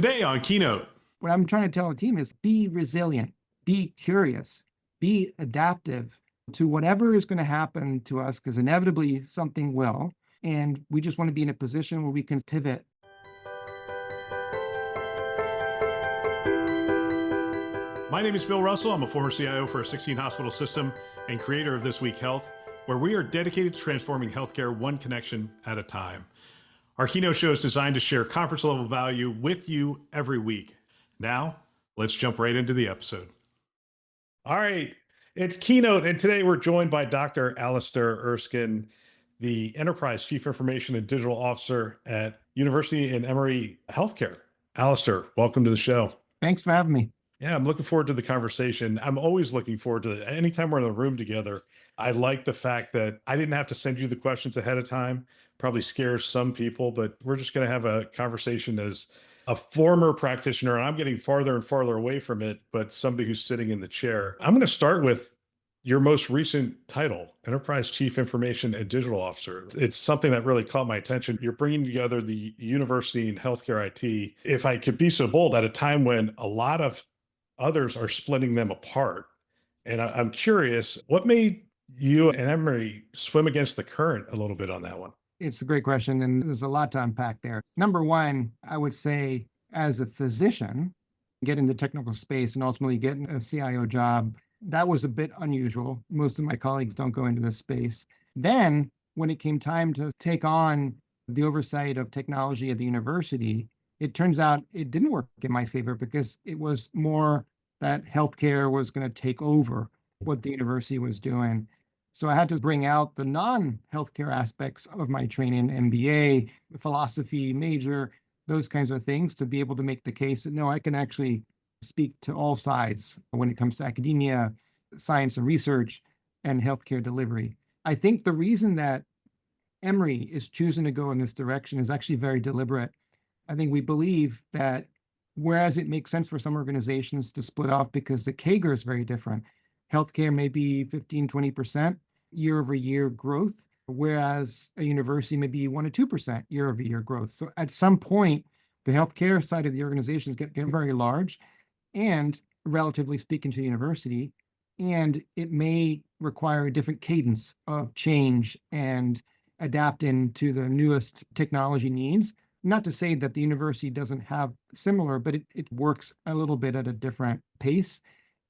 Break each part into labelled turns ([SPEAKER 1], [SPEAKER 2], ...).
[SPEAKER 1] Today on Keynote.
[SPEAKER 2] What I'm trying to tell the team is be resilient, be curious, be adaptive to whatever is going to happen to us, because inevitably something will. And we just want to be in a position where we can pivot.
[SPEAKER 1] My name is Bill Russell. I'm a former CIO for a 16-hospital system and creator of This Week Health, where we are dedicated to transforming healthcare one connection at a time. Our Keynote show is designed to share conference-level value with you every week. Now, let's jump right into the episode. All right, it's Keynote, and today we're joined by Dr. Alistair Erskine, the Enterprise Chief Information and Digital Officer at University and Emory Healthcare. Alistair, welcome to the show.
[SPEAKER 2] Thanks for having me.
[SPEAKER 1] Yeah, I'm looking forward to the conversation. I'm always looking forward to it. Anytime we're in the room together, I like the fact that I didn't have to send you the questions ahead of time. Probably scares some people, but we're just going to have a conversation as a former practitioner, and I'm getting farther and farther away from it, but somebody who's sitting in the chair. I'm going to start with your most recent title, Enterprise Chief Information and Digital Officer. It's something that really caught my attention. You're bringing together the university and healthcare IT, if I could be so bold, at a time when a lot of others are splitting them apart. And I'm curious, what made you and Emory swim against the current a little bit on that one?
[SPEAKER 2] It's a great question, and there's a lot to unpack there. Number one, I would say as a physician, getting the technical space and ultimately getting a CIO job, that was a bit unusual. Most of my colleagues don't go into this space. Then when it came time to take on the oversight of technology at the university, it turns out it didn't work in my favor because it was more that healthcare was going to take over what the university was doing. So I had to bring out the non-healthcare aspects of my training, MBA, philosophy major, those kinds of things, to be able to make the case that, no, I can actually speak to all sides when it comes to academia, science and research, and healthcare delivery. I think the reason that Emory is choosing to go in this direction is actually very deliberate. I think we believe that whereas it makes sense for some organizations to split off because the CAGR is very different, healthcare may be 15, 20% year over year growth, whereas a university may be 1 to 2% year over year growth. So at some point, the healthcare side of the organizations get very large, and relatively speaking to the university, and it may require a different cadence of change and adapting to the newest technology needs. Not to say that the university doesn't have similar, but it works a little bit at a different pace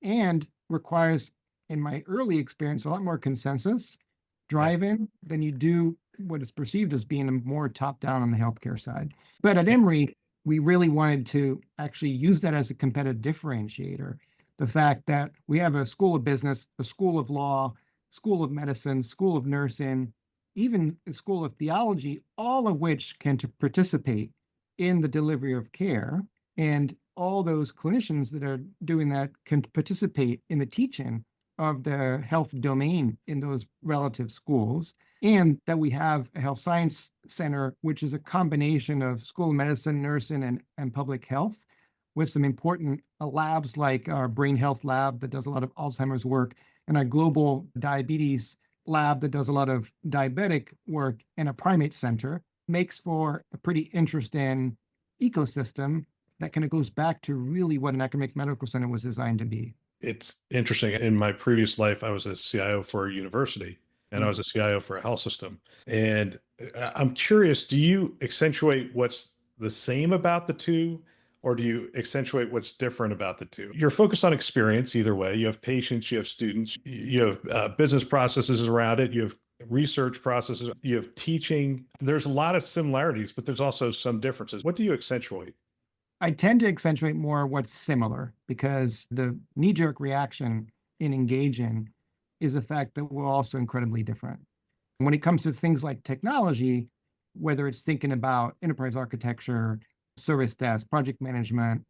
[SPEAKER 2] and requires, in my early experience, a lot more consensus drive-in than you do what is perceived as being a more top-down on the healthcare side. But at Emory, we really wanted to actually use that as a competitive differentiator. The fact that we have a school of business, a school of law, school of medicine, school of nursing, even a school of theology, all of which can participate in the delivery of care. And all those clinicians that are doing that can participate in the teaching of the health domain in those relative schools. And that we have a health science center, which is a combination of school of medicine, nursing, and public health, with some important labs like our brain health lab that does a lot of Alzheimer's work, and our global diabetes lab that does a lot of diabetic work, and a primate center, makes for a pretty interesting ecosystem that kind of goes back to really what an academic medical center was designed to be.
[SPEAKER 1] It's interesting. In my previous life, I was a CIO for a university, and I was a CIO for a health system. And I'm curious, do you accentuate what's the same about the two, or do you accentuate what's different about the two? You're focused on experience either way. You have patients, you have students, you have business processes around it, you have research processes, you have teaching. There's a lot of similarities, but there's also some differences. What do you accentuate?
[SPEAKER 2] I tend to accentuate more what's similar, because the knee-jerk reaction in engaging is the fact that we're also incredibly different. When it comes to things like technology, whether it's thinking about enterprise architecture, service desk, project management,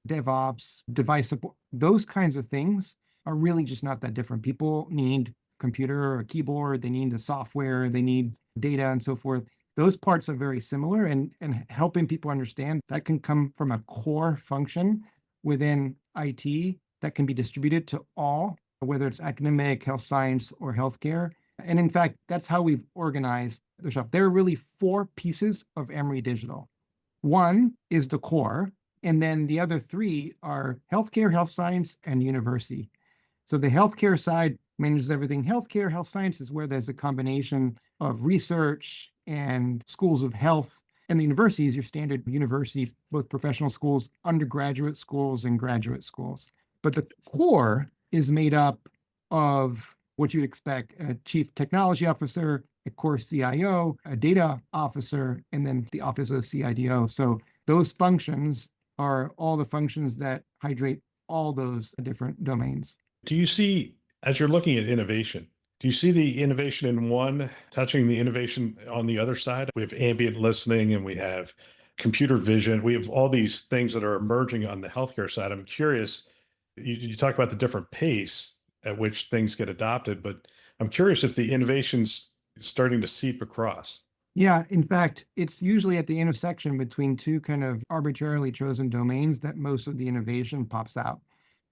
[SPEAKER 2] DevOps, device support, those kinds of things are really just not that different. People need computer or keyboard, they need the software, they need data and so forth. Those parts are very similar, and helping people understand that can come from a core function within IT that can be distributed to all, whether it's academic, health science, or healthcare. And in fact, that's how we've organized the shop. There are really 4 pieces of Emory Digital. One is the core, And then the other three are healthcare, health science, and university. So the healthcare side manages everything healthcare. Health science is where there's a combination of research and schools of health. And the university is your standard university, both professional schools, undergraduate schools, and graduate schools. But the core is made up of what you'd expect: a chief technology officer, a core CIO, a data officer, and then the office of CIDO. So those functions are all the functions that hydrate all those different domains.
[SPEAKER 1] Do you see, as you're looking at innovation, do you see the innovation in one touching the innovation on the other side? We have ambient listening and we have computer vision. We have all these things that are emerging on the healthcare side. I'm curious, you talk about the different pace at which things get adopted, but I'm curious if the innovation's starting to seep across.
[SPEAKER 2] Yeah, in fact, it's usually at the intersection between two kind of arbitrarily chosen domains that most of the innovation pops out.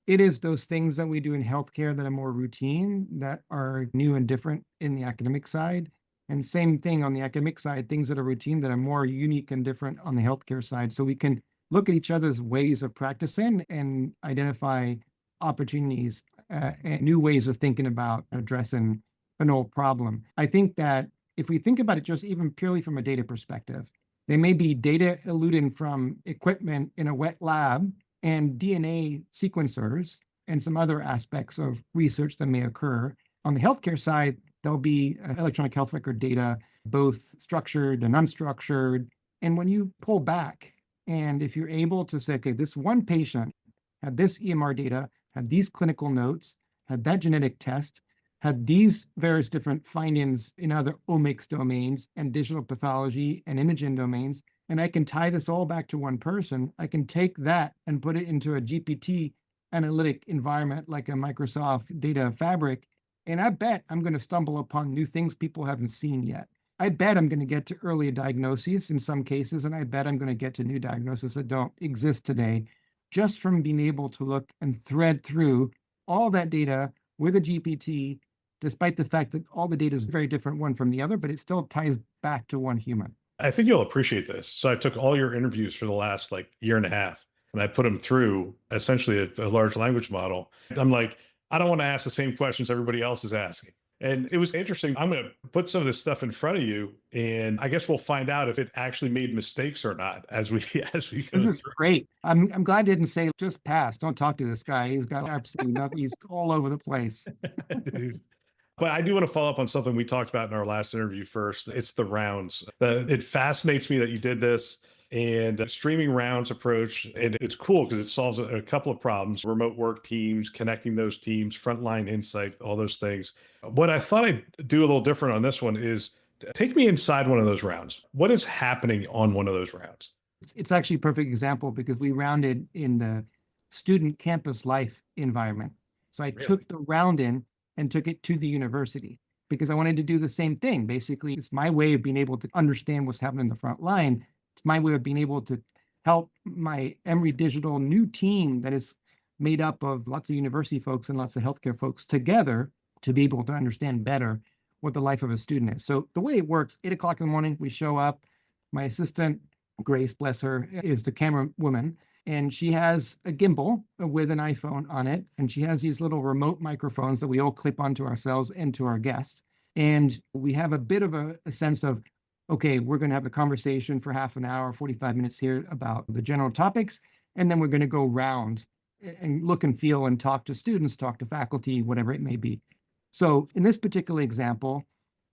[SPEAKER 2] It is those things that we do in healthcare that are more routine, that are new and different in the academic side. And same thing on the academic side, things that are routine that are more unique and different on the healthcare side. So we can look at each other's ways of practicing and identify opportunities and new ways of thinking about addressing an old problem. I think that if we think about it just even purely from a data perspective, there may be data eluting from equipment in a wet lab and DNA sequencers and some other aspects of research that may occur. On the healthcare side, there'll be electronic health record data, both structured and unstructured. And when you pull back, and if you're able to say, okay, this one patient had this EMR data, had these clinical notes, had that genetic test, had these various different findings in other omics domains and digital pathology and imaging domains, and I can tie this all back to one person, I can take that and put it into a GPT analytic environment like a Microsoft data fabric. And I bet I'm going to stumble upon new things people haven't seen yet. I bet I'm going to get to early diagnoses in some cases, and I bet I'm going to get to new diagnoses that don't exist today, just from being able to look and thread through all that data with a GPT, despite the fact that all the data is very different one from the other, but it still ties back to one human.
[SPEAKER 1] I think you'll appreciate this. So I took all your interviews for the last like year and a half and I put them through essentially a large language model. I'm like, I don't want to ask the same questions everybody else is asking. And it was interesting. I'm going to put some of this stuff in front of you, and I guess we'll find out if it actually made mistakes or not as we go
[SPEAKER 2] This is
[SPEAKER 1] through.
[SPEAKER 2] great. I'm glad I didn't say just pass. Don't talk to this guy. He's got absolutely nothing. He's all over the place.
[SPEAKER 1] But I do want to follow up on something we talked about in our last interview first. It's the rounds. It fascinates me that you did this and streaming rounds approach. And it's cool because it solves a couple of problems: remote work teams, connecting those teams, frontline insight, all those things. What I thought I'd do a little different on this one is take me inside one of those rounds. What is happening on one of those rounds?
[SPEAKER 2] It's actually a perfect example because we rounded in the student campus life environment. So I
[SPEAKER 1] Really?
[SPEAKER 2] took the round in and took it to the university because I wanted to do the same thing. Basically, it's my way of being able to understand what's happening in the front line. It's my way of being able to help my Emory Digital new team that is made up of lots of university folks and lots of healthcare folks together to be able to understand better what the life of a student is. So the way it works, 8 o'clock in the morning, we show up. My assistant, Grace, bless her, is the camera woman. And she has a gimbal with an iPhone on it. And she has these little remote microphones that we all clip onto ourselves and to our guests. And we have a bit of a sense of, okay, we're going to have a conversation for half an hour, 45 minutes here about the general topics. And then we're going to go round and look and feel and talk to students, talk to faculty, whatever it may be. So in this particular example,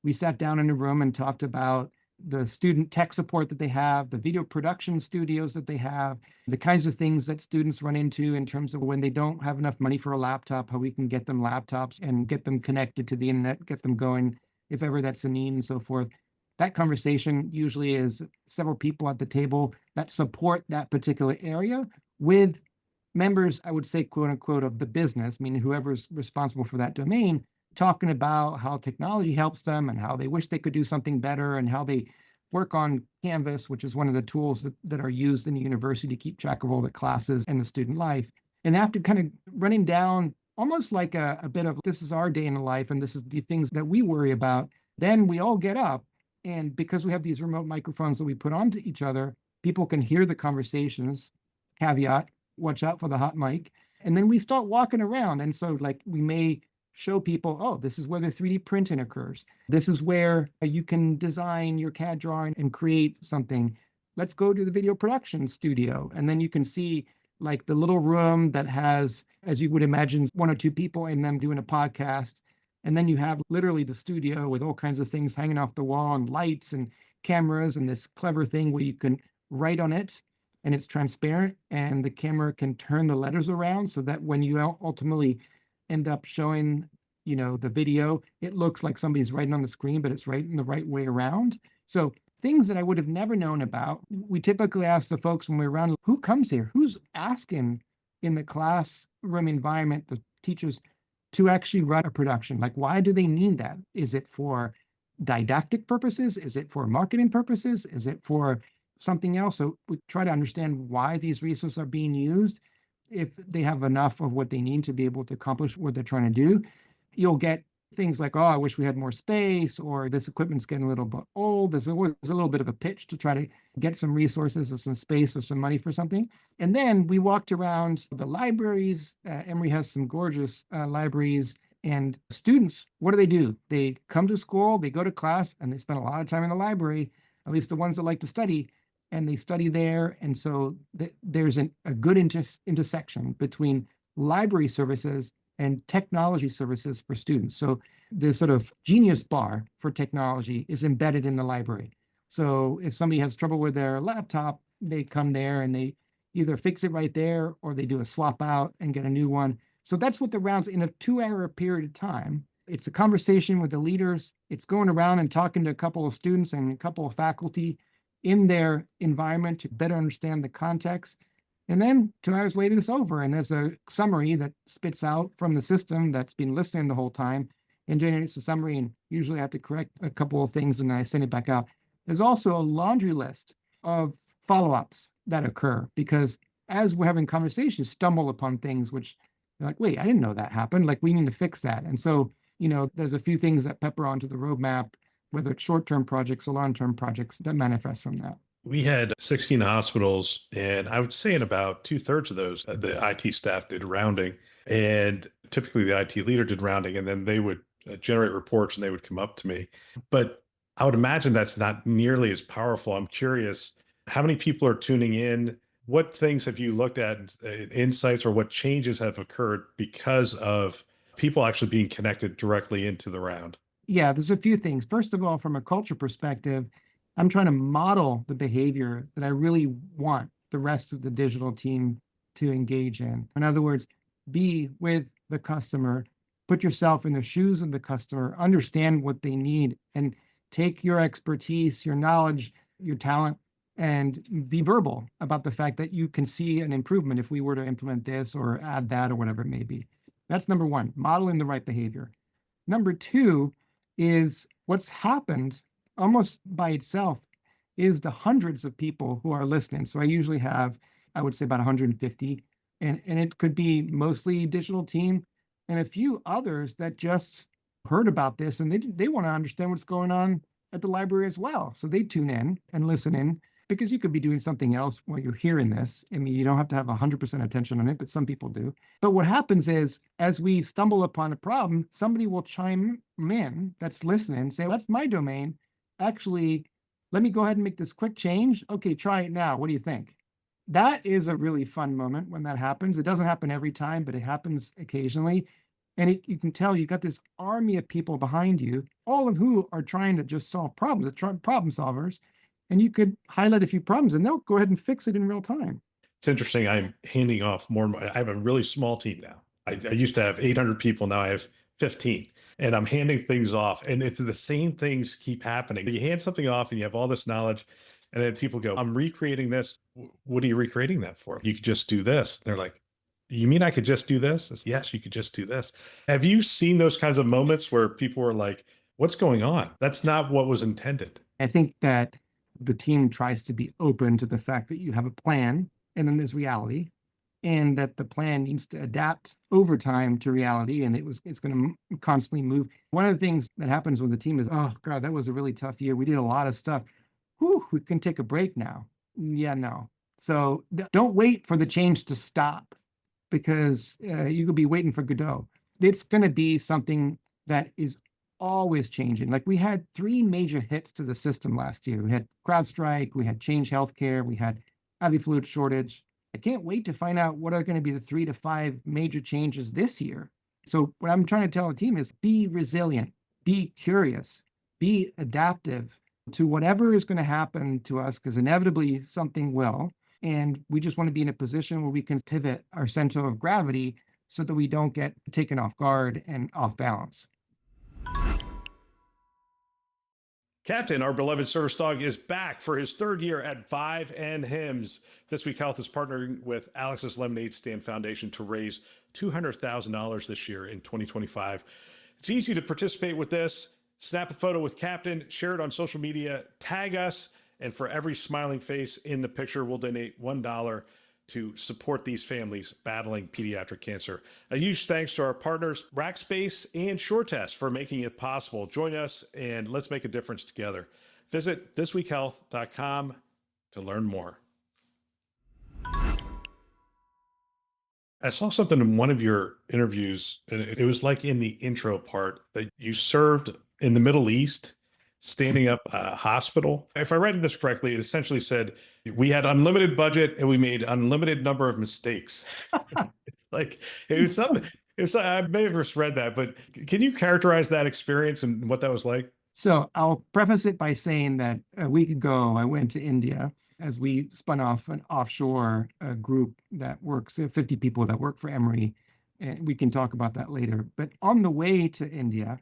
[SPEAKER 2] we sat down in a room and talked about the student tech support that they have, the video production studios that they have, the kinds of things that students run into in terms of when they don't have enough money for a laptop, how we can get them laptops and get them connected to the internet, get them going, if ever that's a need and so forth. That conversation usually is several people at the table that support that particular area with members, I would say, quote unquote, of the business, meaning whoever's responsible for that domain, talking about how technology helps them and how they wish they could do something better and how they work on Canvas, which is one of the tools that are used in the university to keep track of all the classes and the student life. And after kind of running down almost like a bit of this is our day in the life and this is the things that we worry about, then we all get up. And because we have these remote microphones that we put onto each other, people can hear the conversations caveat, watch out for the hot mic. And then we start walking around. And so like we may show people, oh, this is where the 3D printing occurs. This is where you can design your CAD drawing and create something. Let's go to the video production studio. And then you can see like the little room that has, as you would imagine, one or two people in them doing a podcast. And then you have literally the studio with all kinds of things hanging off the wall and lights and cameras and this clever thing where you can write on it and it's transparent and the camera can turn the letters around so that when you ultimately end up showing, the video, it looks like somebody's writing on the screen, but it's writing the right way around. So things that I would have never known about. We typically ask the folks when we're around, who comes here? Who's asking in the classroom environment, the teachers, to actually run a production? Like, why do they need that? Is it for didactic purposes? Is it for marketing purposes? Is it for something else? So we try to understand why these resources are being used. If they have enough of what they need to be able to accomplish what they're trying to do, you'll get things like, oh, I wish we had more space, or this equipment's getting a little bit old. There's always a little bit of a pitch to try to get some resources or some space or some money for something. And then we walked around the libraries. Emory has some gorgeous libraries. And students, what do? They come to school, they go to class, and they spend a lot of time in the library, at least the ones that like to study, and they study there. And so there's a good intersection between library services and technology services for students. So the sort of genius bar for technology is embedded in the library. So if somebody has trouble with their laptop, they come there and they either fix it right there or they do a swap out and get a new one. So that's what the rounds in a 2-hour period of time. It's a conversation with the leaders. It's going around and talking to a couple of students and a couple of faculty in their environment to better understand the context. And then 2 hours later, it's over. And there's a summary that spits out from the system that's been listening the whole time and generates a summary. And usually I have to correct a couple of things and then I send it back out. There's also a laundry list of follow-ups that occur because as we're having conversations, stumble upon things which you're like, wait, I didn't know that happened. Like, we need to fix that. And so, there's a few things that pepper onto the roadmap, whether it's short-term projects or long-term projects that manifest from that.
[SPEAKER 1] We had 16 hospitals, and I would say in about 2/3 of those, the IT staff did rounding, and typically the IT leader did rounding, and then they would generate reports and they would come up to me. But I would imagine that's not nearly as powerful. I'm curious, how many people are tuning in? What things have you looked at, insights, or what changes have occurred because of people actually being connected directly into the round?
[SPEAKER 2] Yeah, there's a few things. First of all, from a culture perspective, I'm trying to model the behavior that I really want the rest of the digital team to engage in. In other words, be with the customer, put yourself in the shoes of the customer, understand what they need, and take your expertise, your knowledge, your talent, and be verbal about the fact that you can see an improvement if we were to implement this or add that or whatever it may be. That's number one, modeling the right behavior. Number two is what's happened almost by itself is the hundreds of people who are listening. So I usually have, I would say about 150, and it could be mostly digital team and a few others that just heard about this and they want to understand what's going on at the library as well. So they tune in and listen in because you could be doing something else while you're hearing this. I mean, you don't have to have 100% attention on it, but some people do. But what happens is, as we stumble upon a problem, somebody will chime in that's listening, say, that's my domain. Actually, let me go ahead and make this quick change. Okay, try it now. What do you think? That is a really fun moment when that happens. It doesn't happen every time, but it happens occasionally. And you can tell you got this army of people behind you, all of who are trying to just solve problems, problem solvers. And you could highlight a few problems and they'll go ahead and fix it in real time.
[SPEAKER 1] It's interesting. I'm handing off more. I have a really small team now. I used to have 800 people. Now I have 15, and I'm handing things off. And it's the same things keep happening. You hand something off and you have all this knowledge, and then people go, I'm recreating this. What are you recreating that for? You could just do this. They're like, you mean I could just do this? It's, yes, you could just do this. Have you seen those kinds of moments where people were like, what's going on? That's not what was intended.
[SPEAKER 2] I think that the team tries to be open to the fact that you have a plan and then there's reality, and that the plan needs to adapt over time to reality, and it's going to constantly move. One of the things that happens with the team is, oh God, that was a really tough year. We did a lot of stuff. Whew, we can take a break now. Yeah, no. So don't wait for the change to stop, because you could be waiting for Godot. It's going to be something that is always changing. Like, we had three major hits to the system last year. We had CrowdStrike, we had Change Healthcare, we had IV fluid shortage. I can't wait to find out what are going to be the 3 to 5 major changes this year. So what I'm trying to tell the team is be resilient, be curious, be adaptive to whatever is going to happen to us, because inevitably something will. And we just want to be in a position where we can pivot our center of gravity so that we don't get taken off guard and off balance.
[SPEAKER 1] Captain, our beloved service dog, is back for his third year at Vive and Hymns. This Week Health is partnering with Alex's Lemonade Stand Foundation to raise $200,000 this year in 2025. It's easy to participate with this. Snap a photo with Captain, share it on social media, tag us, and for every smiling face in the picture, we'll donate $1 to support these families battling pediatric cancer. A huge thanks to our partners, Rackspace and SureTest, for making it possible. Join us and let's make a difference together. Visit thisweekhealth.com to learn more. I saw something in one of your interviews, and it was like in the intro part, that you served in the Middle East, standing up a hospital. If I read this correctly, it essentially said, we had unlimited budget and we made unlimited number of mistakes. Like, it was something, I may have misread that, but can you characterize that experience and what that was like?
[SPEAKER 2] So I'll preface it by saying that a week ago, I went to India as we spun off an offshore group that works, 50 people that work for Emory. And we can talk about that later. But on the way to India,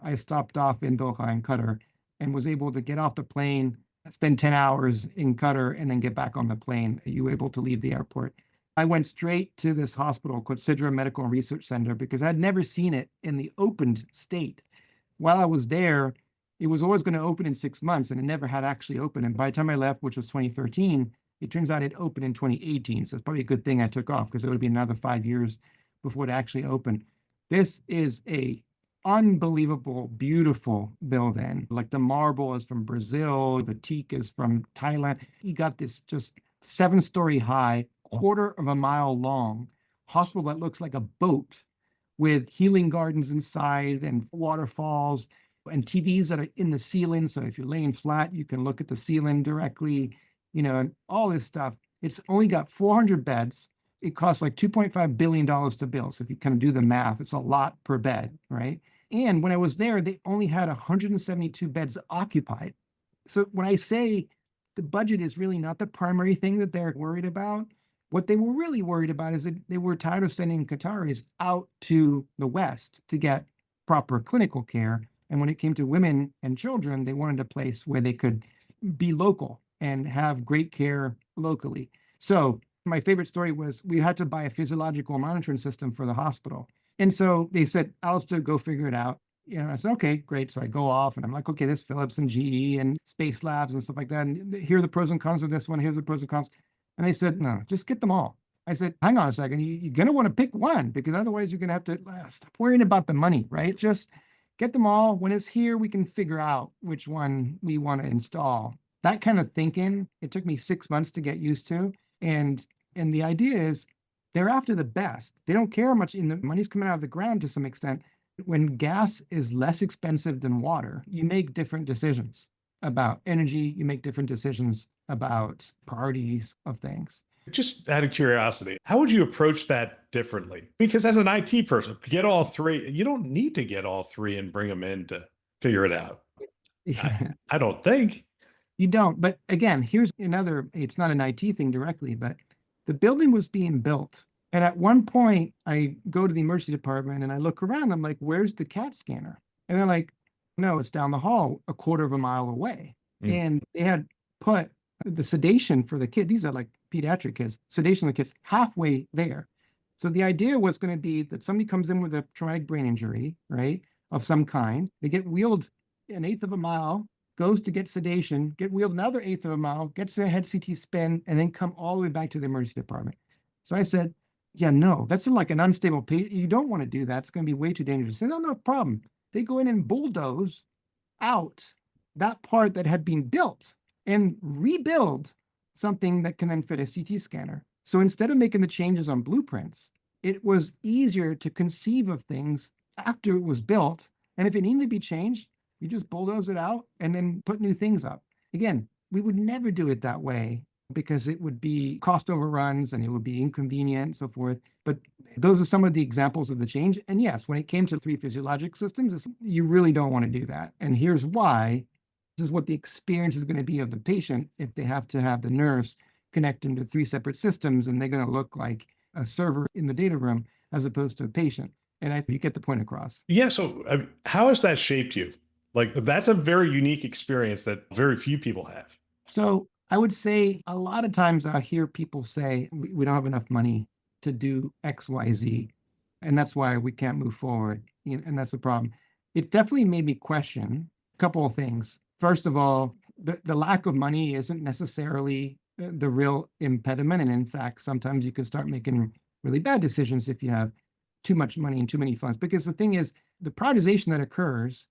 [SPEAKER 2] I stopped off in Doha in Qatar and was able to get off the plane, spend 10 hours in Qatar, and then get back on the plane. You were able to leave the airport. I went straight to this hospital called Sidra Medical and Research Center because I'd never seen it in the opened state. While I was there, it was always going to open in 6 months, and it never had actually opened. And by the time I left, which was 2013, it turns out it opened in 2018. So it's probably a good thing I took off, because it would be another 5 years before it actually opened. This is a unbelievable, beautiful building. Like, the marble is from Brazil, the teak is from Thailand. You got this just 7-story high, quarter of a mile long hospital that looks like a boat, with healing gardens inside and waterfalls and TVs that are in the ceiling. So if you're laying flat, you can look at the ceiling directly, and all this stuff. It's only got 400 beds. It costs like $2.5 billion to build. So if you kind of do the math, it's a lot per bed, right? And when I was there, they only had 172 beds occupied. So when I say the budget is really not the primary thing that they're worried about, what they were really worried about is that they were tired of sending Qataris out to the West to get proper clinical care. And when it came to women and children, they wanted a place where they could be local and have great care locally. So my favorite story was, we had to buy a physiological monitoring system for the hospital. And so they said, Alistair, go figure it out. I said, okay, great. So I go off and I'm like, okay, this Philips and GE and Space Labs and stuff like that. And here are the pros and cons of this one. Here's the pros and cons. And they said, no, just get them all. I said, hang on a second. You're going to want to pick one, because otherwise you're going to have to stop worrying about the money, right? Just get them all. When it's here, we can figure out which one we want to install. That kind of thinking, it took me 6 months to get used to. And the idea is, they're after the best. They don't care how much the money's coming out of the ground to some extent. When gas is less expensive than water, you make different decisions about energy. You make different decisions about priorities of things.
[SPEAKER 1] Just out of curiosity, how would you approach that differently? Because as an IT person, get all three. You don't need to get all three and bring them in to figure it out.
[SPEAKER 2] Yeah.
[SPEAKER 1] I don't think.
[SPEAKER 2] You don't. But again, here's another, it's not an IT thing directly, but the building was being built. And at one point, I go to the emergency department and I look around. I'm like, where's the CAT scanner? And they're like, no, it's down the hall, a quarter of a mile away. And they had put the sedation for the kid. These are like pediatric kids, sedation of the kids halfway there. So the idea was going to be that somebody comes in with a traumatic brain injury, right, of some kind. They get wheeled an eighth of a mile, goes to get sedation, get wheeled another eighth of a mile, gets a head CT spin, and then come all the way back to the emergency department. So I said, yeah, no, that's like an unstable patient. You don't want to do that. It's going to be way too dangerous. I said, no problem. They go in and bulldoze out that part that had been built and rebuild something that can then fit a CT scanner. So instead of making the changes on blueprints, it was easier to conceive of things after it was built. And if it needed to be changed, you just bulldoze it out and then put new things up. Again, we would never do it that way because it would be cost overruns and it would be inconvenient and so forth. But those are some of the examples of the change. And yes, when it came to 3 physiologic systems, you really don't want to do that. And here's why. This is what the experience is going to be of the patient if they have to have the nurse connect them to 3 separate systems, and they're going to look like a server in the data room as opposed to a patient. And you get the point across.
[SPEAKER 1] Yeah. So how has that shaped you? Like, that's a very unique experience that very few people have.
[SPEAKER 2] So I would say a lot of times I hear people say, we don't have enough money to do X, Y, Z. And that's why we can't move forward. And that's the problem. It definitely made me question a couple of things. First of all, the lack of money isn't necessarily the real impediment. And in fact, sometimes you can start making really bad decisions if you have too much money and too many funds. Because the thing is, the prioritization that occurs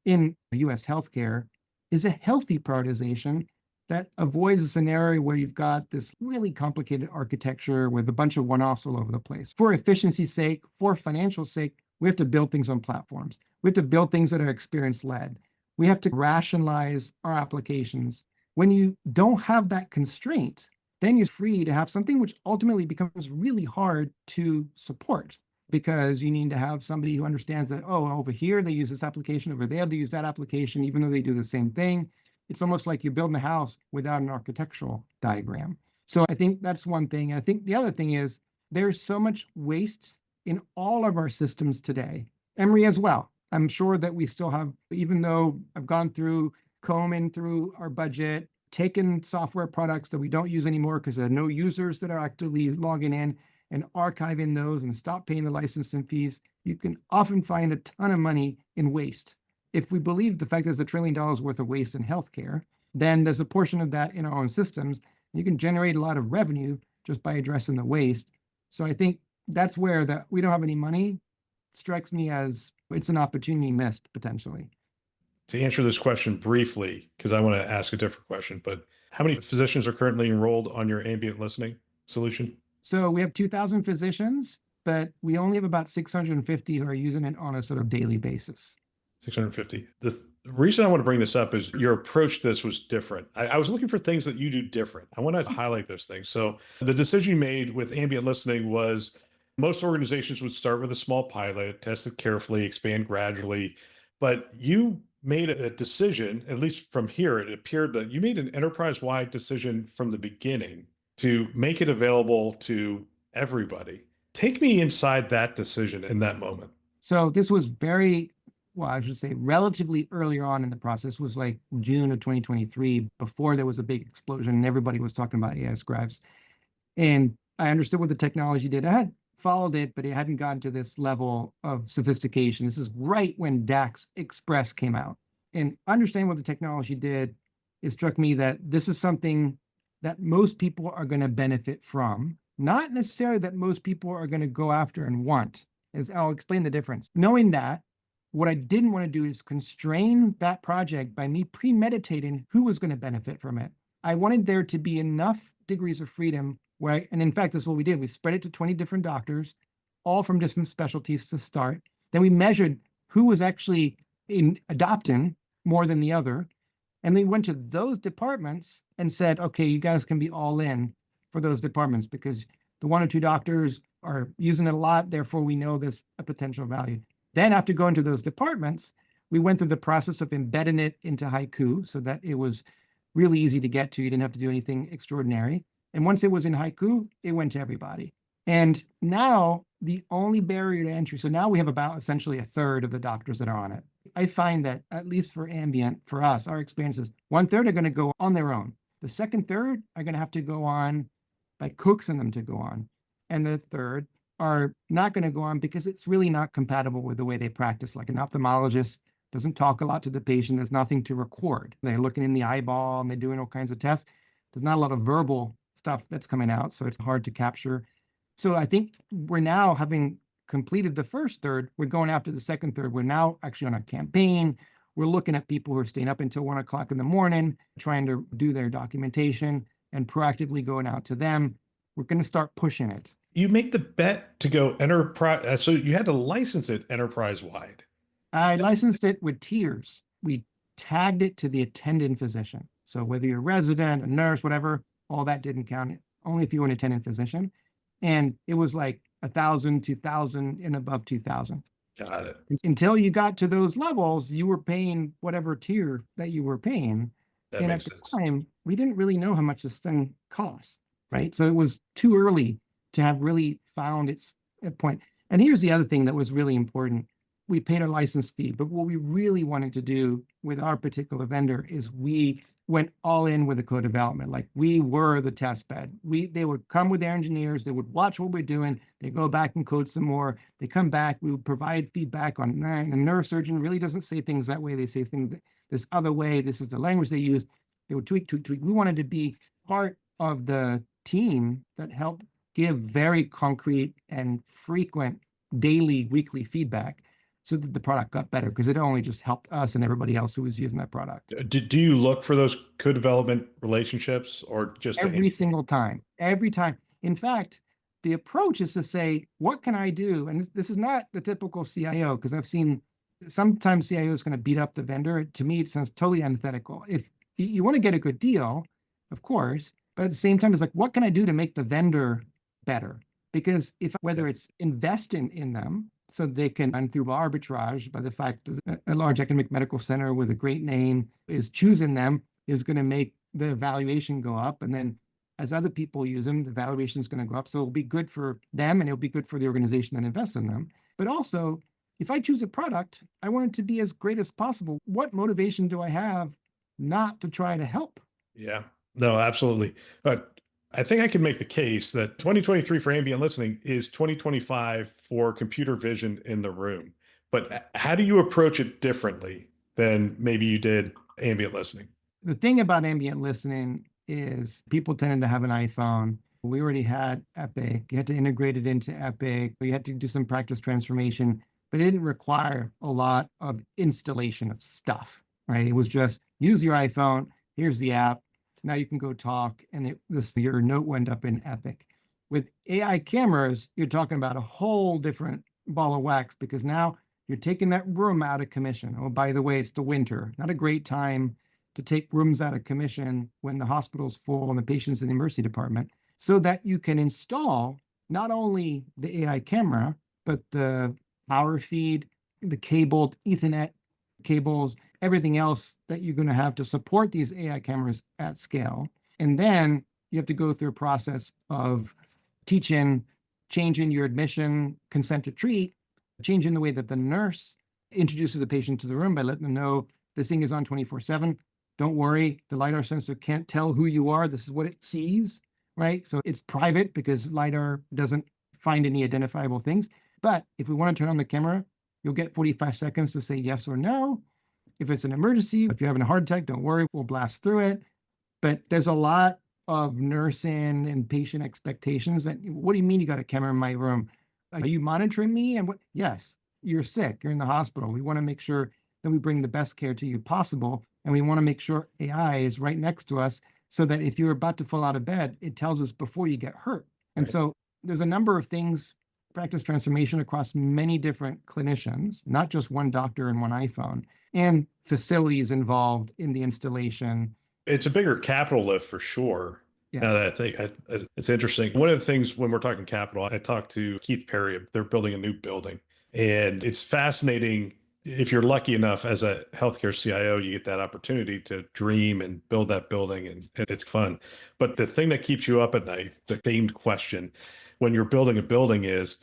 [SPEAKER 2] in US healthcare is a healthy prioritization that avoids a scenario where you've got this really complicated architecture with a bunch of one-offs all over the place. For efficiency's sake, for financial sake, we have to build things on platforms. We have to build things that are experience-led. We have to rationalize our applications. When you don't have that constraint, then you're free to have something which ultimately becomes really hard to support because you need to have somebody who understands that, oh, over here they use this application, over there they use that application, even though they do the same thing. It's almost like you're building a house without an architectural diagram. So I think that's one thing. And I think the other thing is there's so much waste in all of our systems today. Emory as well. I'm sure that we still have, even though I've gone through combing through our budget, taken software products that we don't use anymore because there are no users that are actively logging in and archiving those and stop paying the licensing fees, you can often find a ton of money in waste. If we believe the fact there's $1 trillion worth of waste in healthcare, then there's a portion of that in our own systems. You can generate a lot of revenue just by addressing the waste. So I think that's where that we don't have any money strikes me as it's an opportunity missed potentially.
[SPEAKER 1] To answer this question briefly, because I want to ask a different question, but how many physicians are currently enrolled on your ambient listening solution?
[SPEAKER 2] So we have 2,000 physicians, but we only have about 650 who are using it on a sort of daily basis.
[SPEAKER 1] 650. The reason I want to bring this up is your approach to this was different. I was looking for things that you do different. I want to highlight those things. So the decision you made with ambient listening was most organizations would start with a small pilot, test it carefully, expand gradually. But you made a decision, at least from here, it appeared that you made an enterprise-wide decision from the beginning to make it available to everybody. Take me inside that decision in that moment.
[SPEAKER 2] So this was I should say relatively earlier on in the process, was like June of 2023, before there was a big explosion and everybody was talking about AI scribes. And I understood what the technology did. I had followed it, but it hadn't gotten to this level of sophistication. This is right when DAX Express came out. And understanding what the technology did, it struck me that this is something that most people are going to benefit from, not necessarily that most people are going to go after and want, as I'll explain the difference. Knowing that, what I didn't want to do is constrain that project by me premeditating who was going to benefit from it. I wanted there to be enough degrees of freedom and in fact, that's what we did. We spread it to 20 different doctors, all from different specialties to start. Then we measured who was actually adopting more than the other. And we went to those departments and said, okay, you guys can be all in for those departments because the 1 or 2 doctors are using it a lot. Therefore, we know there's a potential value. Then after going to those departments, we went through the process of embedding it into Haiku so that it was really easy to get to. You didn't have to do anything extraordinary. And once it was in Haiku, it went to everybody. And now the only barrier to entry, so now we have about essentially a third of the doctors that are on it. I find that at least for Ambient, for us, our experiences, 1/3 are going to go on their own. The second third are going to have to go on by coaxing them to go on. And the third are not going to go on because it's really not compatible with the way they practice. Like an ophthalmologist doesn't talk a lot to the patient. There's nothing to record. They're looking in the eyeball and they're doing all kinds of tests. There's not a lot of verbal stuff that's coming out, so it's hard to capture. So I think we're now, having completed the first third, we're going after the second third. We're now actually on a campaign. We're looking at people who are staying up until 1 o'clock in the morning, trying to do their documentation. and proactively going out to them. We're going to start pushing it.
[SPEAKER 1] You made the bet to go enterprise. So you had to license it enterprise wide.
[SPEAKER 2] I licensed it with tiers. We tagged it to the attending physician. So whether you're a resident, a nurse, whatever, all that didn't count. Only if you were an attending physician. And it was like 1,000, 2,000, and above 2,000.
[SPEAKER 1] Got it.
[SPEAKER 2] Until you got to those levels, you were paying whatever tier that you were paying.
[SPEAKER 1] That
[SPEAKER 2] And at
[SPEAKER 1] makes
[SPEAKER 2] the
[SPEAKER 1] sense.
[SPEAKER 2] time, we didn't really know how much this thing cost, right? So it was too early to have really found its point. And here's the other thing that was really important. We paid our license fee, but what we really wanted to do with our particular vendor is we went all in with the co-development. Like we were the test bed. They would come with their engineers, they would watch what we're doing, they go back and code some more, they come back, we would provide feedback on, the neurosurgeon really doesn't say things that way, they say things this other way, this is the language they use. They would tweak. We wanted to be part of the team that helped give very concrete and frequent daily, weekly feedback so that the product got better, because it only just helped us and everybody else who was using that product.
[SPEAKER 1] Do you look for those co-development relationships or just
[SPEAKER 2] Every single time, every time. In fact, the approach is to say, what can I do? And this is not the typical CIO, because I've seen sometimes CIO is going to beat up the vendor. To me, it sounds totally antithetical. If you want to get a good deal, of course, but at the same time, it's like, what can I do to make the vendor better? Because whether it's investing in them so they can, and through arbitrage, by the fact that a large academic medical center with a great name is choosing them, is going to make the valuation go up. And then as other people use them, the valuation is going to go up. So it'll be good for them and it'll be good for the organization that invests in them. But also, if I choose a product, I want it to be as great as possible. What motivation do I have not to try to help?
[SPEAKER 1] Yeah, no, absolutely. But I think I can make the case that 2023 for ambient listening is 2025 for computer vision in the room. But how do you approach it differently than maybe you did ambient listening?
[SPEAKER 2] The thing about ambient listening is people tended to have an iPhone. We already had Epic. You had to integrate it into Epic. You had to do some practice transformation, but it didn't require a lot of installation of stuff, right? It was just use your iPhone. Here's the app. Now you can go talk, and your note went up in Epic. With AI cameras, you're talking about a whole different ball of wax, because now you're taking that room out of commission. Oh, by the way, it's the winter. Not a great time to take rooms out of commission when the hospital's full and the patient's in the emergency department, so that you can install not only the AI camera, but the power feed, the cabled Ethernet cables, everything else that you're going to have to support these AI cameras at scale. And then you have to go through a process of teaching, changing your admission, consent to treat, changing the way that the nurse introduces the patient to the room by letting them know this thing is on 24/7. Don't worry, the LiDAR sensor can't tell who you are. This is what it sees, right? So it's private because LiDAR doesn't find any identifiable things. But if we want to turn on the camera, you'll get 45 seconds to say yes or no. If it's an emergency, if you're having a heart attack, don't worry, we'll blast through it. But there's a lot of nursing and patient expectations that, what do you mean you got a camera in my room? Are you monitoring me? And what? Yes, you're sick, you're in the hospital. We want to make sure that we bring the best care to you possible. And we want to make sure AI is right next to us so that if you're about to fall out of bed, it tells us before you get hurt. And
[SPEAKER 1] Right.
[SPEAKER 2] so there's a number of things, practice transformation across many different clinicians, not just one doctor and one iPhone, and facilities involved in the installation.
[SPEAKER 1] It's a bigger capital lift for sure.
[SPEAKER 2] Yeah.
[SPEAKER 1] Now that it's interesting. One of the things when we're talking capital, I talked to Keith Perry. They're building a new building, and it's fascinating. If you're lucky enough as a healthcare CIO, you get that opportunity to dream and build that building, and it's fun. But the thing that keeps you up at night, the famed question when you're building a building is,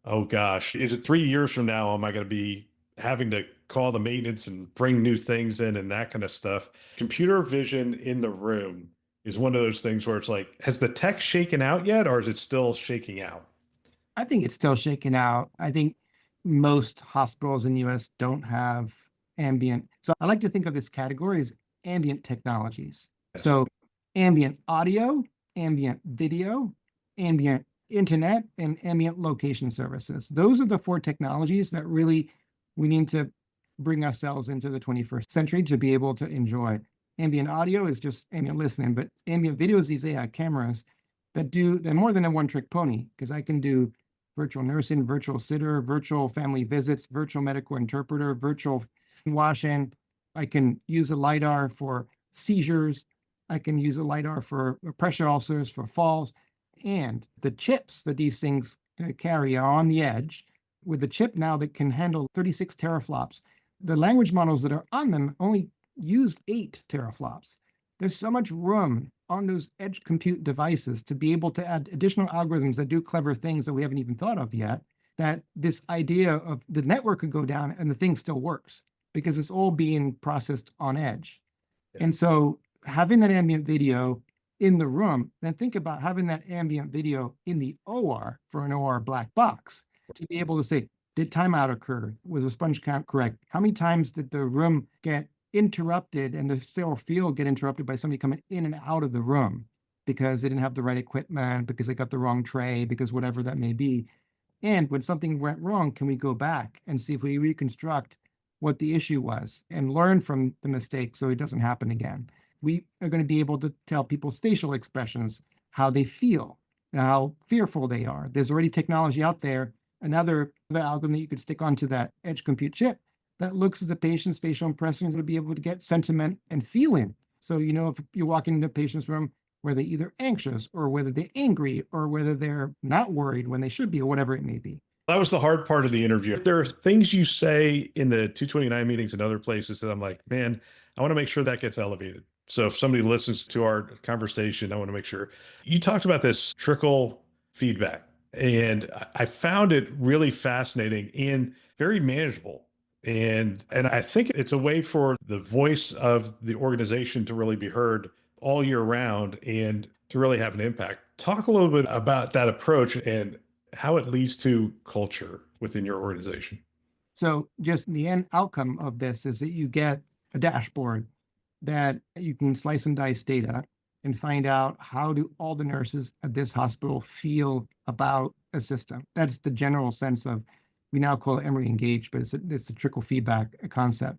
[SPEAKER 1] oh gosh, is it 3 years from now? Am I going to be having to call the maintenance and bring new things in and that kind of stuff? Computer vision in the room is one of those things where it's like, has the tech shaken out yet, or is it still shaking out?
[SPEAKER 2] I think it's still shaking out. I think most hospitals in the US don't have ambient. So I like to think of this category as ambient technologies.
[SPEAKER 1] Yes.
[SPEAKER 2] So ambient audio, ambient video, ambient internet, and ambient location services. Those are the four technologies that really we need to bring ourselves into the 21st century to be able to enjoy. Ambient audio is just ambient listening, but ambient video is these AI cameras they're more than a one-trick pony, because I can do virtual nursing, virtual sitter, virtual family visits, virtual medical interpreter, virtual washing. I can use a LiDAR for seizures. I can use a LiDAR for pressure ulcers, for falls. And the chips that these things carry are on the edge, with the chip now that can handle 36 teraflops. The language models that are on them only use 8 teraflops. There's so much room on those edge compute devices to be able to add additional algorithms that do clever things that we haven't even thought of yet, that this idea of the network could go down and the thing still works because it's all being processed on edge. Yeah. And so having that ambient video in the room, then think about having that ambient video in the OR for an OR black box to be able to say, did timeout occur? Was the sponge count correct? How many times did the room get interrupted and the sterile field get interrupted by somebody coming in and out of the room because they didn't have the right equipment, because they got the wrong tray, because whatever that may be? And when something went wrong, can we go back and see if we reconstruct what the issue was and learn from the mistake so it doesn't happen again? We are going to be able to tell people's facial expressions, how they feel, how fearful they are. There's already technology out there, another algorithm that you could stick onto that edge compute chip that looks at the patient's facial impressions to be able to get sentiment and feeling. So, you know, if you walk into a patient's room, whether they're either anxious or whether they're angry or whether they're not worried when they should be, or whatever it may be.
[SPEAKER 1] That was the hard part of the interview. There are things you say in the 229 meetings and other places that I'm like, man, I want to make sure that gets elevated. So if somebody listens to our conversation, I want to make sure. You talked about this trickle feedback, and I found it really fascinating and very manageable. And I think it's a way for the voice of the organization to really be heard all year round and to really have an impact. Talk a little bit about that approach and how it leads to culture within your organization.
[SPEAKER 2] So just the end outcome of this is that you get a dashboard that you can slice and dice data and find out how do all the nurses at this hospital feel about a system. That's the general sense of, we now call it Emory Engage, but it's the trickle feedback concept.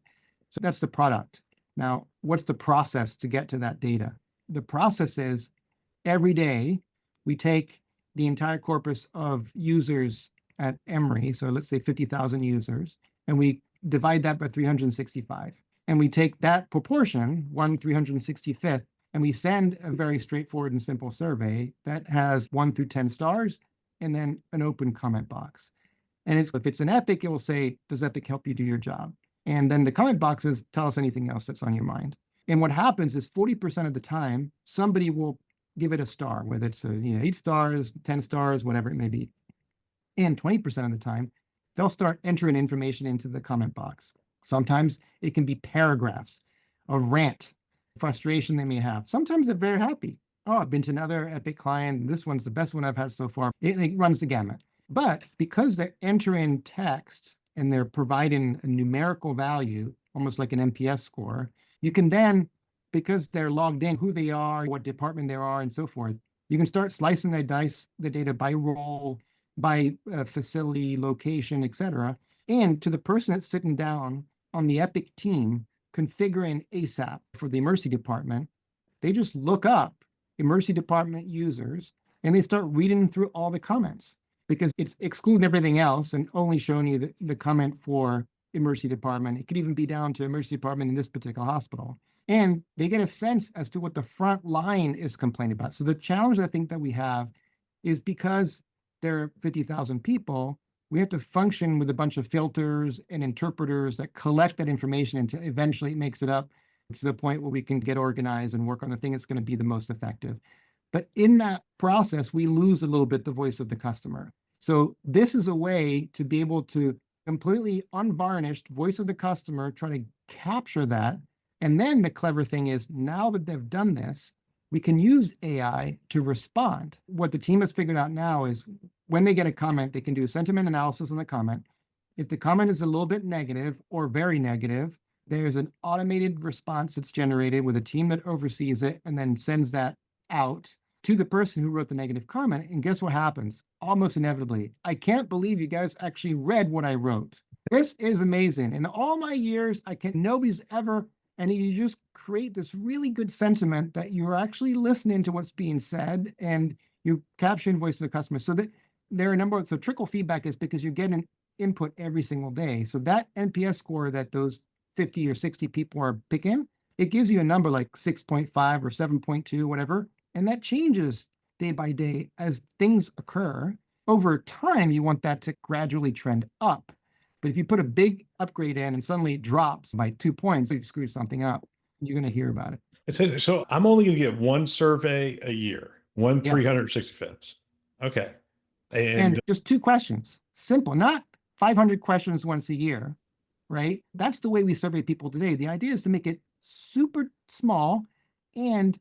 [SPEAKER 2] So that's the product. Now, what's the process to get to that data? The process is every day we take the entire corpus of users at Emory, so let's say 50,000 users, and we divide that by 365. And we take that proportion, 1/365th, and we send a very straightforward and simple survey that has 1 through 10 stars and then an open comment box. And if it's an Epic, it will say, does Epic help you do your job? And then the comment boxes tell us anything else that's on your mind. And what happens is 40% of the time, somebody will give it a star, whether it's 8 stars, 10 stars, whatever it may be. And 20% of the time, they'll start entering information into the comment box. Sometimes it can be paragraphs, a rant, frustration they may have. Sometimes they're very happy. Oh, I've been to another Epic client. This one's the best one I've had so far. It runs the gamut. But because they're entering text and they're providing a numerical value, almost like an NPS score, you can then, because they're logged in, who they are, what department they are, and so forth, you can start slicing and dice the data by role, by facility, location, etc. And to the person that's sitting down on the Epic team configuring ASAP for the Emergency department, they just look up Emergency department users and they start reading through all the comments, because it's excluding everything else and only showing you the comment for Emergency department. It could even be down to Emergency department in this particular hospital. And they get a sense as to what the front line is complaining about. So the challenge I think that we have is, because there are 50,000 people, we have to function with a bunch of filters and interpreters that collect that information until eventually it makes it up to the point where we can get organized and work on the thing that's going to be the most effective. But in that process, we lose a little bit the voice of the customer. So this is a way to be able to completely unvarnished voice of the customer, try to capture that. And then the clever thing is, now that they've done this, we can use AI to respond. What the team has figured out now is, when they get a comment, they can do sentiment analysis on the comment. If the comment is a little bit negative or very negative, there's an automated response that's generated with a team that oversees it and then sends that out to the person who wrote the negative comment. And guess what happens? Almost inevitably, I can't believe you guys actually read what I wrote. This is amazing. In all my years, nobody's ever And you just create this really good sentiment that you're actually listening to what's being said and you capture the voice of the customer. So that there are a number of, so trickle feedback is because you're getting input every single day. So that NPS score that those 50 or 60 people are picking, it gives you a number like 6.5 or 7.2, whatever. And that changes day by day as things occur. Over time, you want that to gradually trend up. But if you put a big upgrade in and suddenly it drops by 2 points, you screw something up. You're going to hear about it.
[SPEAKER 1] So I'm only going to get one survey a year, one
[SPEAKER 2] Yeah.
[SPEAKER 1] 365th. Okay.
[SPEAKER 2] And just 2 questions, simple, not 500 questions once a year, right? That's the way we survey people today. The idea is to make it super small and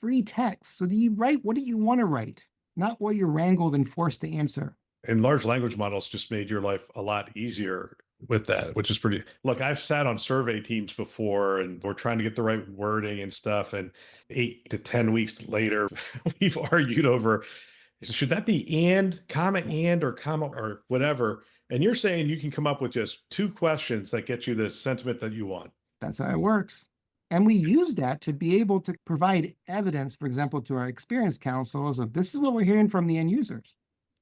[SPEAKER 2] free text. So that you write what do you want to write, not what you're wrangled and forced to answer.
[SPEAKER 1] And large language models just made your life a lot easier with that, which is pretty. Look, I've sat on survey teams before and we're trying to get the right wording and stuff. And 8 to 10 weeks later, we've argued over should that be and, comma, or whatever. And you're saying you can come up with just 2 questions that get you the sentiment that you want.
[SPEAKER 2] That's how it works. And we use that to be able to provide evidence, for example, to our experienced counsels of this is what we're hearing from the end users.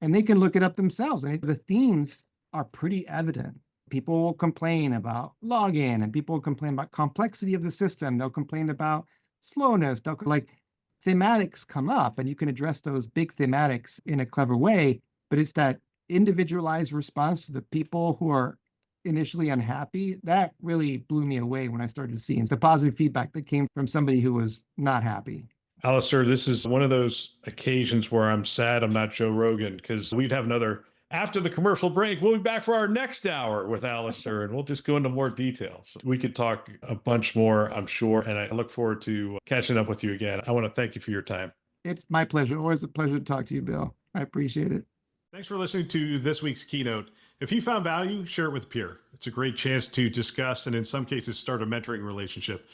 [SPEAKER 2] And they can look it up themselves. And the themes are pretty evident. People will complain about login and people will complain about complexity of the system. They'll complain about slowness. They'll like thematics come up and you can address those big thematics in a clever way. But it's that individualized response to the people who are initially unhappy. That really blew me away when I started seeing the positive feedback that came from somebody who was not happy.
[SPEAKER 1] Alistair, this is one of those occasions where I'm sad I'm not Joe Rogan, because we'd have another, after the commercial break, we'll be back for our next hour with Alistair and we'll just go into more details. We could talk a bunch more, I'm sure. And I look forward to catching up with you again. I want to thank you for your time.
[SPEAKER 2] It's my pleasure. Always a pleasure to talk to you, Bill. I appreciate it.
[SPEAKER 1] Thanks for listening to this week's Keynote. If you found value, share it with a peer. It's a great chance to discuss and in some cases start a mentoring relationship.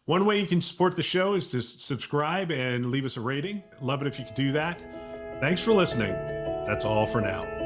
[SPEAKER 1] One way you can support the show is to subscribe and leave us a rating. Love it if you could do that. Thanks for listening. That's all for now.